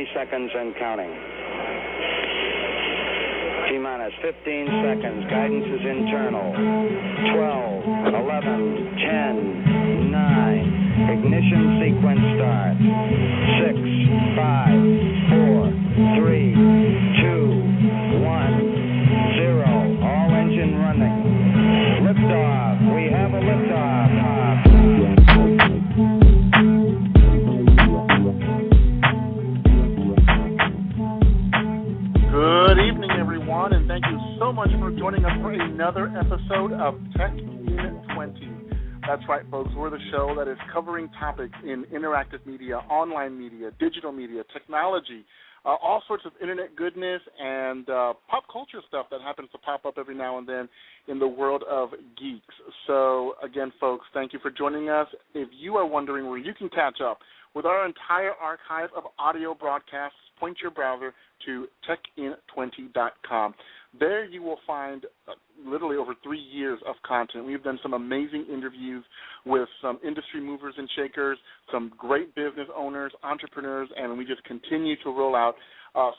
20 seconds and counting. T-minus 15 seconds. Guidance is internal. 12, 11, 10, 9. Ignition sequence start. 6, 5, 4, 3, 2, 1, 0. All engine running. Liftoff. We have a liftoff. Good evening, everyone, and thank you so much for joining us for another episode of Tech in 20. That's right, folks. We're the show that is covering topics in interactive media, online media, digital media, technology, all sorts of internet goodness and pop culture stuff that happens to pop up every now and then in the world of geeks. So, again, folks, thank you for joining us. If you are wondering where you can catch up with our entire archive of audio broadcasts, point your browser to techin20.com. There you will find literally over 3 years of content. We've done some amazing interviews with some industry movers and shakers, some great business owners, entrepreneurs, and we just continue to roll out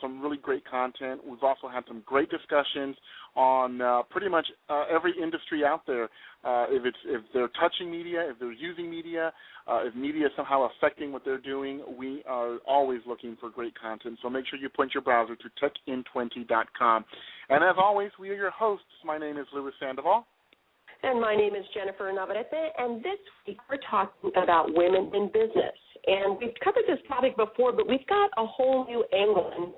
some really great content. We've also had some great discussions on pretty much every industry out there. If they're touching media, if they're using media, if media is somehow affecting what they're doing, we are always looking for great content. So make sure you point your browser to techin20.com. And as always, we are your hosts. My name is Louis Sandoval. And my name is Jennifer Navarrete, and this week we're talking about women in business. And we've covered this topic before, but we've got a whole new angle. And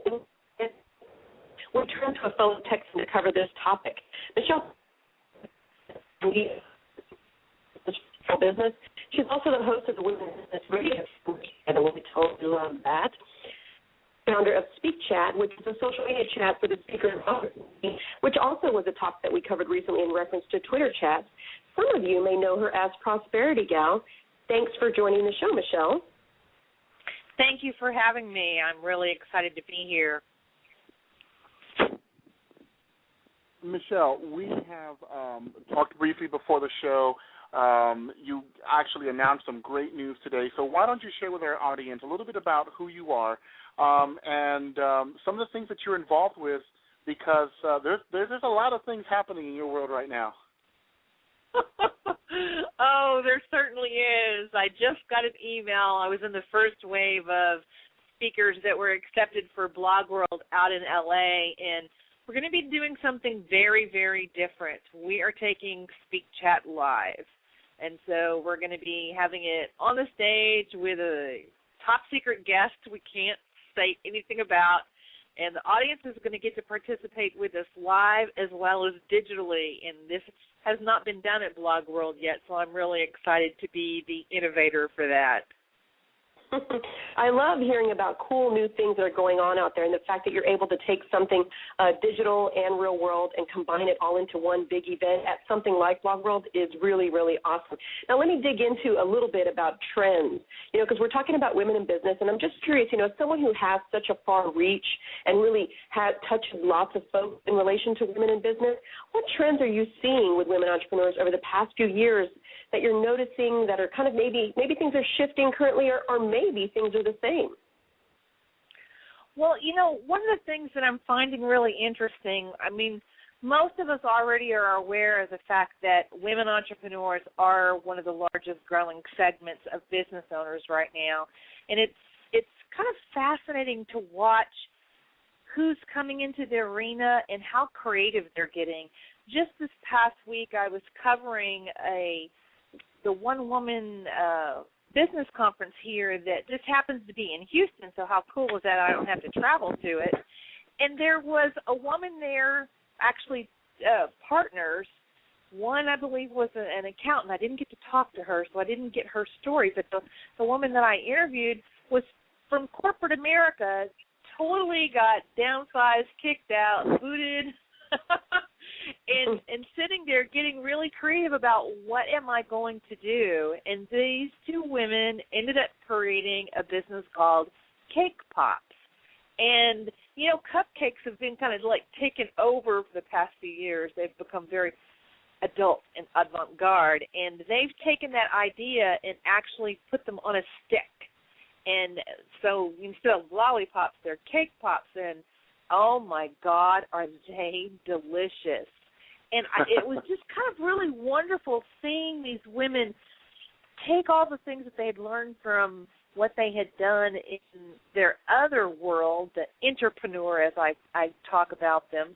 we're trying to a fellow Texan to cover this topic. Michele, business. She's also the host of the Women in Business Radio Show, and we'll be told you love that. Founder of Speak Chat, which is a social media chat for the speaker and which also was a topic that we covered recently in reference to Twitter chats. Some of you may know her as Prosperity Gal. Thanks for joining the show, Michele. Thank you for having me. I'm really excited to be here. Michele, we have talked briefly before the show. You actually announced some great news today. So why don't you share with our audience a little bit about who you are and some of the things that you're involved with, because there's a lot of things happening in your world right now. Oh, there certainly is. I just got an email. I was in the first wave of speakers that were accepted for Blog World out in L.A., and we're going to be doing something very, very different. We are taking Speak Chat live, and so we're going to be having it on the stage with a top-secret guest we can't say anything about, and the audience is going to get to participate with us live as well as digitally, and this has not been done at Blog World yet, so I'm really excited to be the innovator for that. I love hearing about cool new things that are going on out there, and the fact that you're able to take something digital and real world and combine it all into one big event at something like Blog World is really, really awesome. Now, let me dig into a little bit about trends, because we're talking about women in business, and I'm just curious, as someone who has such a far reach and really has touched lots of folks in relation to women in business, what trends are you seeing with women entrepreneurs over the past few years that you're noticing that are kind of maybe things are shifting currently, or maybe things are the same? Well, one of the things that I'm finding really interesting, most of us already are aware of the fact that women entrepreneurs are one of the largest growing segments of business owners right now. And it's kind of fascinating to watch who's coming into the arena and how creative they're getting. Just this past week, I was covering the one-woman business conference here that just happens to be in Houston, so how cool is that? I don't have to travel to it. And there was a woman there, actually partners. One, I believe, was an accountant. I didn't get to talk to her, so I didn't get her story, but the woman that I interviewed was from corporate America, totally got downsized, kicked out, booted, and sitting there getting really creative about what am I going to do. And these two women ended up creating a business called Cake Pops. And, cupcakes have been kind of like taken over for the past few years. They've become very adult and avant-garde, and they've taken that idea and actually put them on a stick. And so instead of lollipops, they're cake pops, and oh my God, are they delicious. And it was just kind of really wonderful seeing these women take all the things that they had learned from what they had done in their other world, the entrepreneur, as I talk about them,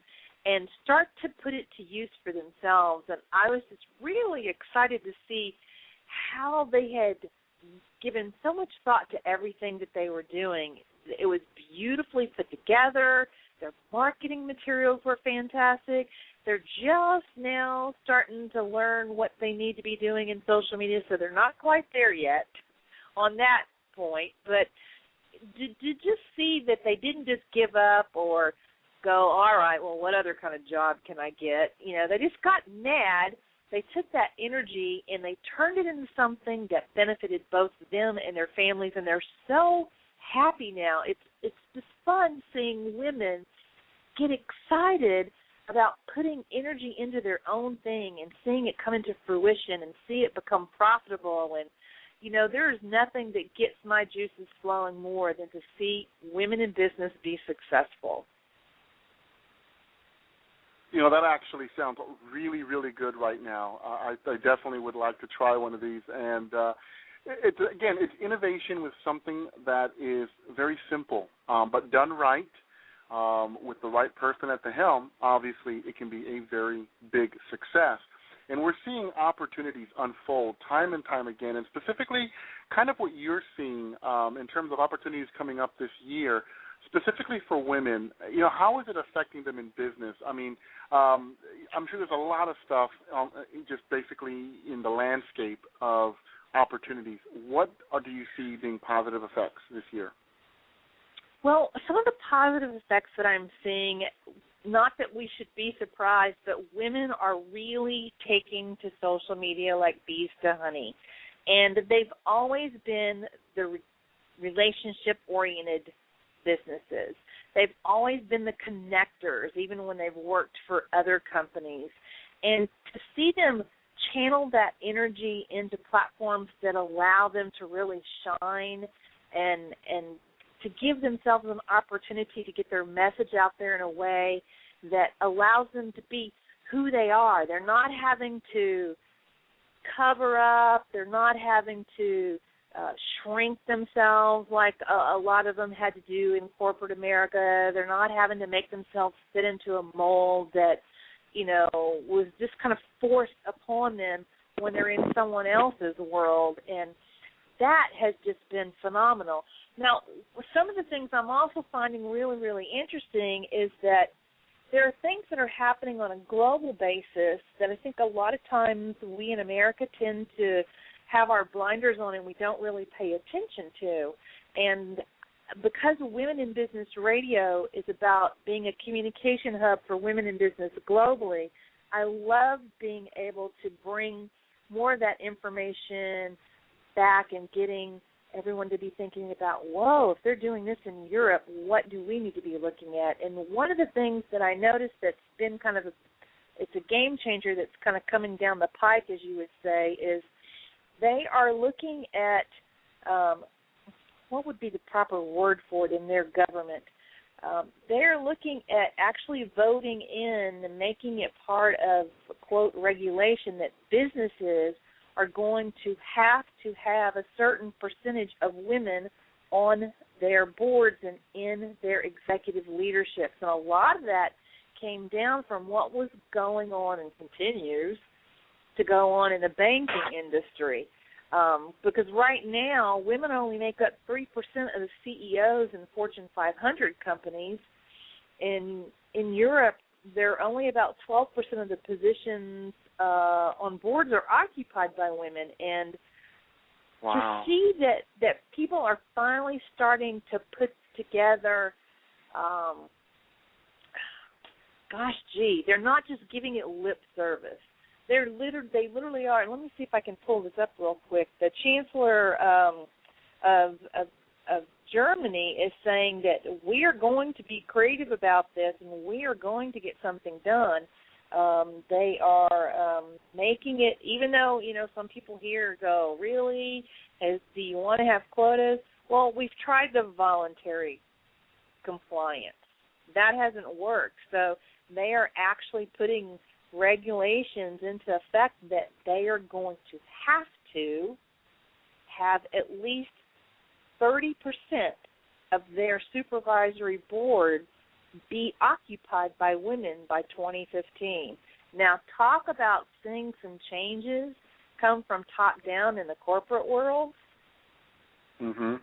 and start to put it to use for themselves. And I was just really excited to see how they had given so much thought to everything that they were doing. It was beautifully put together. Their marketing materials were fantastic. They're just now starting to learn what they need to be doing in social media, so they're not quite there yet on that point. But to just see that they didn't just give up or go, all right, well, what other kind of job can I get? You know, they just got mad. They took that energy and they turned it into something that benefited both them and their families, and they're so happy now. It's just fun seeing women get excited about putting energy into their own thing and seeing it come into fruition and see it become profitable. And, you know, there is nothing that gets my juices flowing more than to see women in business be successful. You know, that actually sounds really, really good right now. I definitely would like to try one of these. And, it's innovation with something that is very simple, but done right. With the right person at the helm, obviously it can be a very big success. And we're seeing opportunities unfold time and time again, and specifically kind of what you're seeing in terms of opportunities coming up this year, specifically for women. You know, how is it affecting them in business? I mean, I'm sure there's a lot of stuff just basically in the landscape of opportunities. What do you see being positive effects this year? Well, some of the positive effects that I'm seeing, not that we should be surprised, but women are really taking to social media like bees to honey. And they've always been the relationship-oriented businesses. They've always been the connectors, even when they've worked for other companies. And to see them channel that energy into platforms that allow them to really shine and to give themselves an opportunity to get their message out there in a way that allows them to be who they are. They're not having to cover up. They're not having to shrink themselves like a lot of them had to do in corporate America. They're not having to make themselves fit into a mold that, you know, was just kind of forced upon them when they're in someone else's world. And that has just been phenomenal. Now, some of the things I'm also finding really, really interesting is that there are things that are happening on a global basis that I think a lot of times we in America tend to have our blinders on and we don't really pay attention to. And because Women in Business Radio is about being a communication hub for women in business globally, I love being able to bring more of that information back and getting everyone to be thinking about, whoa, if they're doing this in Europe, what do we need to be looking at? And one of the things that I noticed that's been kind of it's a game changer that's kind of coming down the pike, as you would say, is they are looking at what would be the proper word for it in their government. They're looking at actually voting in and making it part of, quote, regulation that businesses are going to have a certain percentage of women on their boards and in their executive leaderships. And a lot of that came down from what was going on and continues to go on in the banking industry. Because right now, women only make up 3% of the CEOs in Fortune 500 companies. In Europe, there are only about 12% of the positions on boards are occupied by women. And wow. To see that people are finally starting to put together, they're not just giving it lip service. They literally are. And let me see if I can pull this up real quick. The Chancellor of Germany is saying that we are going to be creative about this and we are going to get something done. They are making it, even though, you know, some people here go, really? Do you want to have quotas? Well, we've tried the voluntary compliance. That hasn't worked. So they are actually putting regulations into effect that they are going to have at least 30% of their supervisory board be occupied by women by 2015. Now, talk about seeing some changes come from top down in the corporate world. Mm-hmm.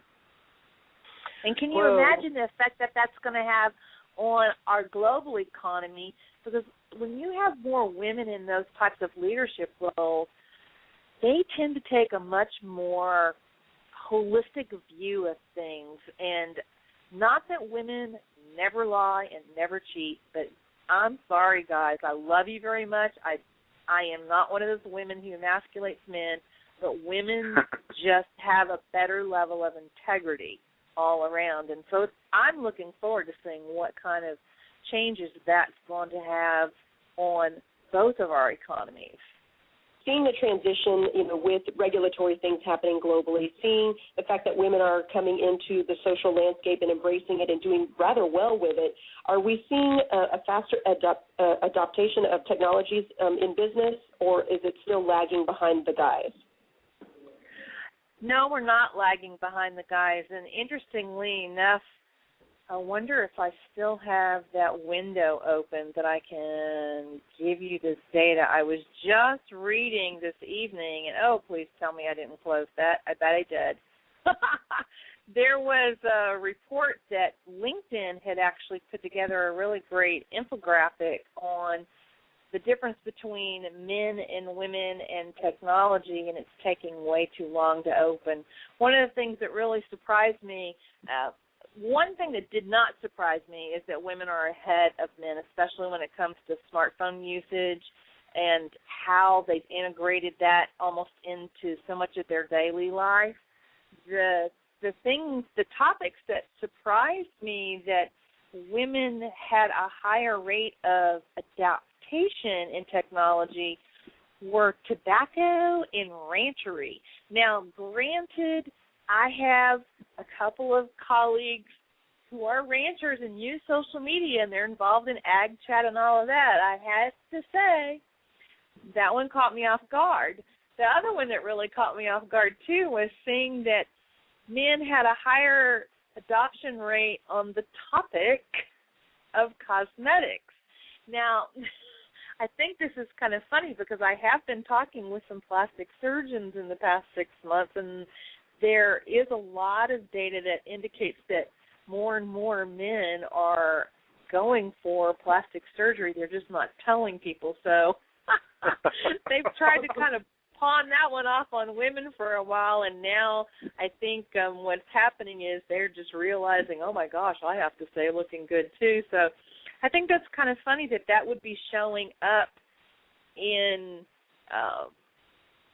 And can you imagine the effect that that's going to have on our global economy? Because when you have more women in those types of leadership roles, they tend to take a much more holistic view of things. And not that women never lie and never cheat, but I'm sorry, guys. I love you very much. I am not one of those women who emasculates men, but women just have a better level of integrity all around. And so I'm looking forward to seeing what kind of changes that's going to have on both of our economies. Seeing the transition, with regulatory things happening globally, seeing the fact that women are coming into the social landscape and embracing it and doing rather well with it, are we seeing a faster adaptation of technologies in business, or is it still lagging behind the guys? No, we're not lagging behind the guys. And interestingly enough, I wonder if I still have that window open that I can give you this data. I was just reading this evening, and please tell me I didn't close that. I bet I did. There was a report that LinkedIn had actually put together a really great infographic on the difference between men and women and technology, and it's taking way too long to open. One of the things that really surprised me, one thing that did not surprise me is that women are ahead of men, especially when it comes to smartphone usage and how they've integrated that almost into so much of their daily life. The topics that surprised me that women had a higher rate of adaptation in technology were tobacco and ranchery. Now, granted, I have a couple of colleagues who are ranchers and use social media, and they're involved in ag chat and all of that. I have to say, that one caught me off guard. The other one that really caught me off guard, too, was seeing that men had a higher adoption rate on the topic of cosmetics. Now, I think this is kind of funny because I have been talking with some plastic surgeons in the past 6 months, and there is a lot of data that indicates that more and more men are going for plastic surgery. They're just not telling people. So they've tried to kind of pawn that one off on women for a while, and now I think what's happening is they're just realizing, oh, my gosh, I have to stay looking good too. So I think that's kind of funny that would be showing up in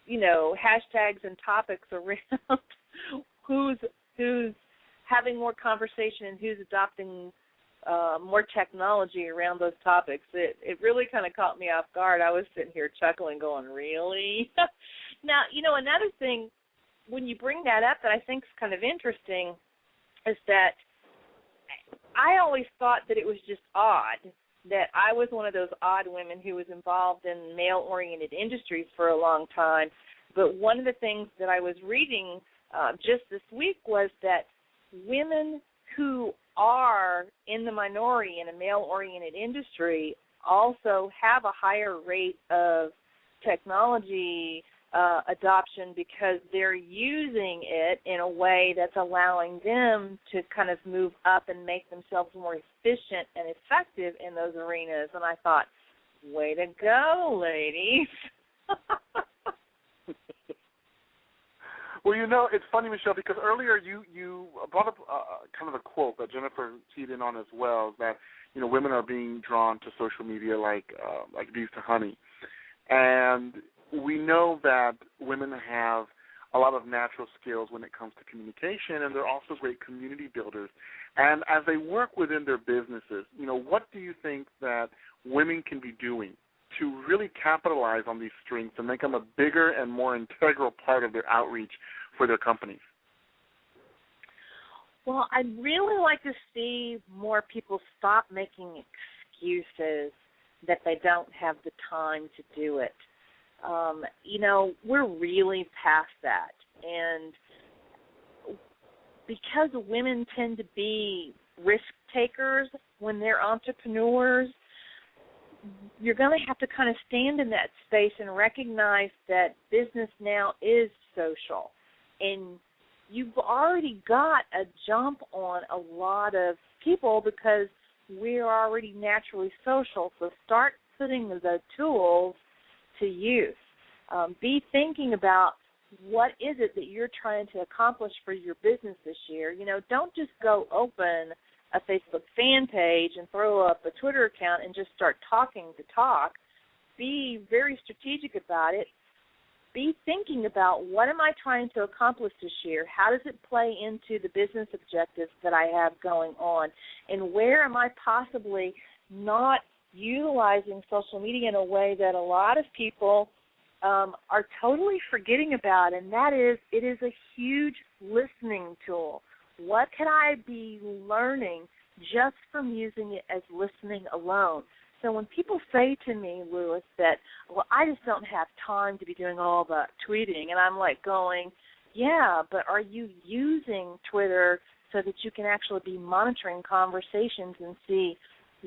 hashtags and topics around who's having more conversation and who's adopting more technology around those topics. It really kind of caught me off guard. I was sitting here chuckling, going, really? Now, another thing, when you bring that up that I think is kind of interesting is that I always thought that it was just odd that I was one of those odd women who was involved in male-oriented industries for a long time. But one of the things that I was reading just this week was that women who are in the minority in a male-oriented industry also have a higher rate of technology adoption because they're using it in a way that's allowing them to kind of move up and make themselves more efficient and effective in those arenas. And I thought, way to go, ladies. Well, it's funny, Michele, because earlier you brought up kind of a quote that Jennifer keyed in on as well, that women are being drawn to social media like bees to honey, and we know that women have a lot of natural skills when it comes to communication, and they're also great community builders. And as they work within their businesses, what do you think that women can be doing to really capitalize on these strengths and make them a bigger and more integral part of their outreach for their companies? Well, I'd really like to see more people stop making excuses that they don't have the time to do it. We're really past that. And because women tend to be risk takers when they're entrepreneurs, you're going to have to kind of stand in that space and recognize that business now is social. And you've already got a jump on a lot of people because we're already naturally social. So start putting the tools to use. Be thinking about what is it that you're trying to accomplish for your business this year. Don't just go open a Facebook fan page and throw up a Twitter account and just start talking to talk. Be very strategic about it. Be thinking about what am I trying to accomplish this year? How does it play into the business objectives that I have going on? And where am I possibly not utilizing social media in a way that a lot of people are totally forgetting about, and that is it is a huge listening tool. What can I be learning just from using it as listening alone? So when people say to me, Louis, that, well, I just don't have time to be doing all the tweeting, and I'm like going, yeah, but are you using Twitter so that you can actually be monitoring conversations and see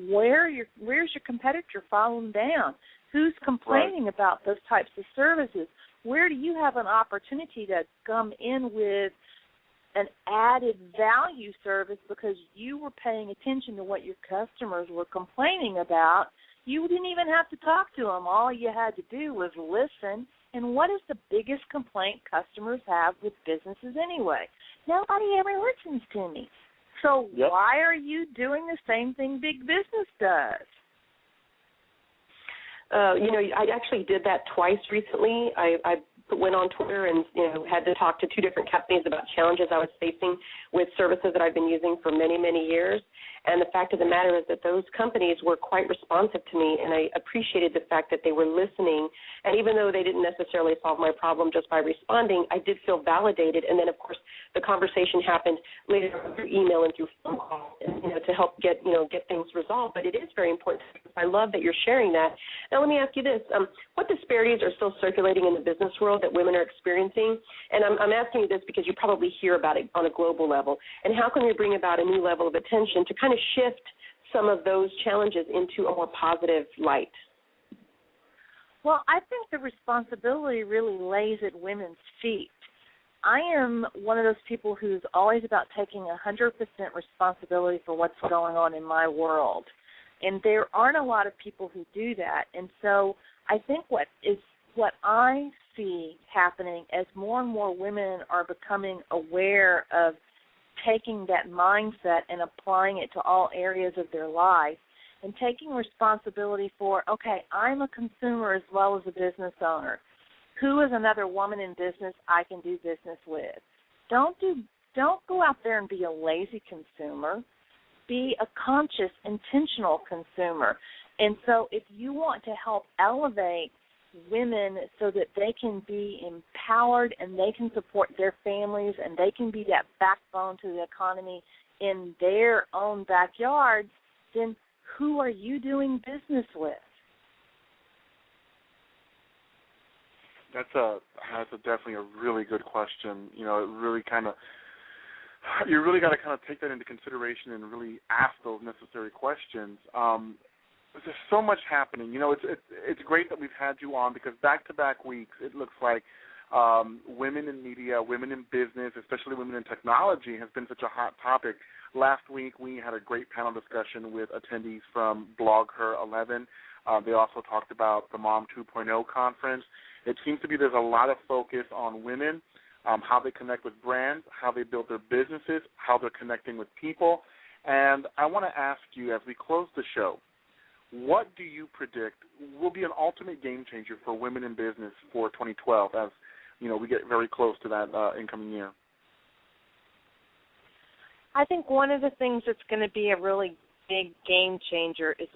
where's your competitor falling down? Who's complaining about those types of services? Where do you have an opportunity to come in with an added value service because you were paying attention to what your customers were complaining about? You didn't even have to talk to them. All you had to do was listen. And what is the biggest complaint customers have with businesses anyway? Nobody ever listens to me. So why are you doing the same thing big business does? I actually did that twice recently. I went on Twitter and had to talk to two different companies about challenges I was facing with services that I've been using for many, many years. And the fact of the matter is that those companies were quite responsive to me, and I appreciated the fact that they were listening. And even though they didn't necessarily solve my problem just by responding, I did feel validated. And then, of course, the conversation happened later through email and through phone calls, to help get things resolved. But it is very important. I love that you're sharing that. Now, let me ask you this. What disparities are still circulating in the business world that women are experiencing? And I'm asking you this because you probably hear about it on a global level. And how can we bring about a new level of attention to kind of shift some of those challenges into a more positive light? Well, I think the responsibility really lays at women's feet. I am one of those people who's always about taking 100% responsibility for what's going on in my world. And there aren't a lot of people who do that. And so I think what I see happening as more and more women are becoming aware of taking that mindset and applying it to all areas of their life and taking responsibility for, okay, I'm a consumer as well as a business owner. Who is another woman in business I can do business with? Don't go out there and be a lazy consumer. Be a conscious, intentional consumer. And so if you want to help elevate women so that they can be empowered and they can support their families and they can be that backbone to the economy in their own backyards, then who are you doing business with? That's definitely a really good question. It really you really got to kind of take that into consideration and really ask those necessary questions. There's so much happening. It's great that we've had you on because back-to-back weeks it looks like women in media, women in business, especially women in technology has been such a hot topic. Last week we had a great panel discussion with attendees from Blog Her 11. They also talked about the Mom 2.0 conference. It seems to be there's a lot of focus on women, how they connect with brands, how they build their businesses, how they're connecting with people. And I want to ask you as we close the show, what do you predict will be an ultimate game changer for women in business for 2012 as, we get very close to that incoming year? I think one of the things that's going to be a really big game changer is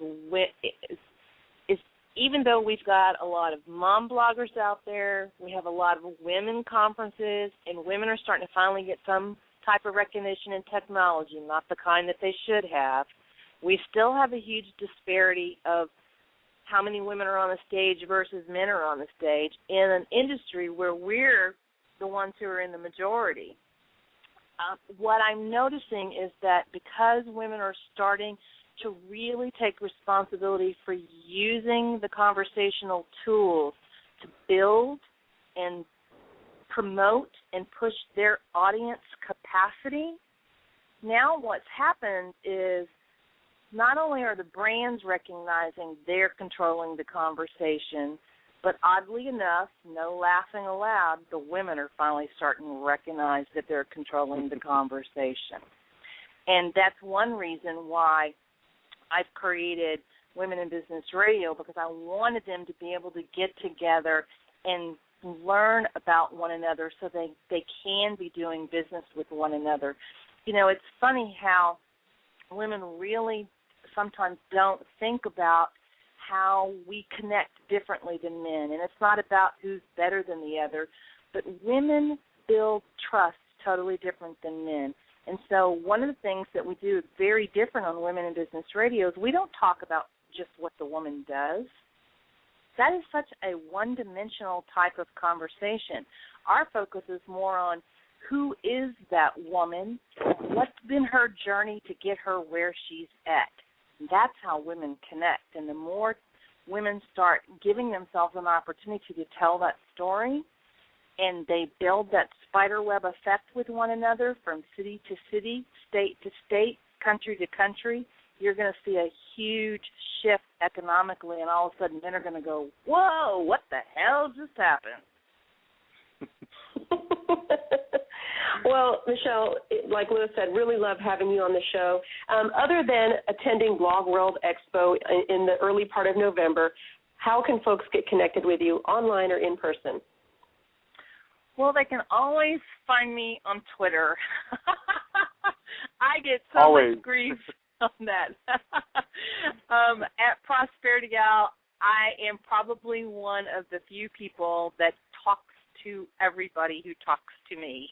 even though we've got a lot of mom bloggers out there, we have a lot of women conferences, and women are starting to finally get some type of recognition and technology, not the kind that they should have. We still have a huge disparity of how many women are on the stage versus men are on the stage in an industry where we're the ones who are in the majority. What I'm noticing is that because women are starting to really take responsibility for using the conversational tools to build and promote and push their audience capacity, now what's happened is not only are the brands recognizing they're controlling the conversation, but oddly enough, no laughing aloud, the women are finally starting to recognize that they're controlling the conversation. And that's one reason why I've created Women in Business Radio, because I wanted them to be able to get together and learn about one another so they can be doing business with one another. You know, it's funny how women really sometimes don't think about how we connect differently than men. And it's not about who's better than the other, but women build trust totally different than men. And so one of the things that we do very different on Women in Business Radio is we don't talk about just what the woman does. That is such a one-dimensional type of conversation. Our focus is more on who is that woman, what's been her journey to get her where she's at. That's how women connect. And the more women start giving themselves an opportunity to tell that story, and they build that spider web effect with one another from city to city, state to state, country to country, you're going to see a huge shift economically, and all of a sudden men are going to go, whoa, what the hell just happened? Well, Michele, like Louis said, really love having you on the show. Other than attending Blog World Expo in the early part of November, how can folks get connected with you, online or in person? Well, they can always find me on Twitter. I get so much grief on that. At Prosperity Gal, I am probably one of the few people that talks to everybody who talks to me.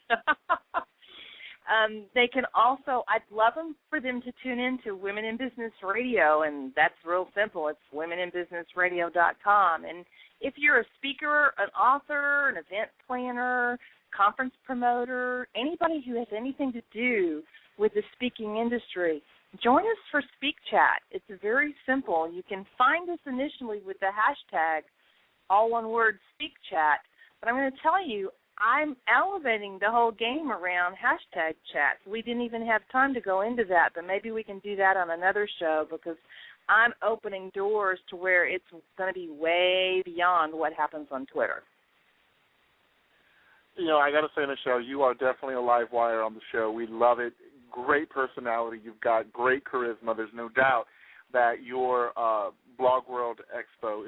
They can also, I'd love for them to tune in to Women in Business Radio, and that's real simple. It's womeninbusinessradio.com. And if you're a speaker, an author, an event planner, conference promoter, anybody who has anything to do with the speaking industry, join us for Speak Chat. It's very simple. You can find us initially with the hashtag, all one word, Speak Chat. But I'm going to tell you, I'm elevating the whole game around hashtag chats. We didn't even have time to go into that, but maybe we can do that on another show, because I'm opening doors to where it's going to be way beyond what happens on Twitter. You know, I got to say, Michele, you are definitely a live wire on the show. We love it. Great personality. You've got great charisma. There's no doubt that your Blog World Expo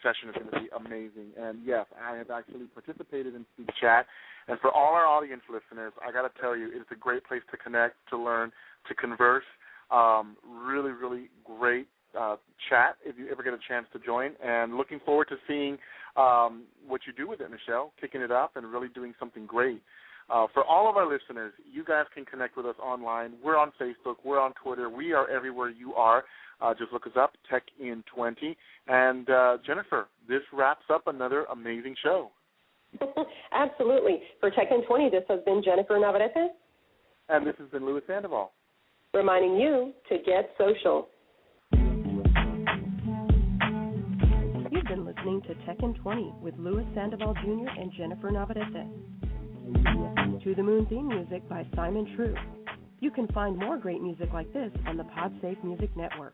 session is going to be amazing. And, yes, I have actually participated in Speak Chat. And for all our audience listeners, I got to tell you, it's a great place to connect, to learn, to converse. Really, really great chat if you ever get a chance to join. And looking forward to seeing what you do with it, Michele, kicking it up and really doing something great. For all of our listeners, you guys can connect with us online. We're on Facebook. We're on Twitter. We are everywhere you are. Just look us up, Tech in 20. And, Jennifer, this wraps up another amazing show. Absolutely. For Tech in 20, this has been Jennifer Navarrete. And this has been Louis Sandoval. Reminding you to get social. You've been listening to Tech in 20 with Louis Sandoval Jr. and Jennifer Navarrete. To the Moon theme music by Simon True. You can find more great music like this on the PodSafe Music Network.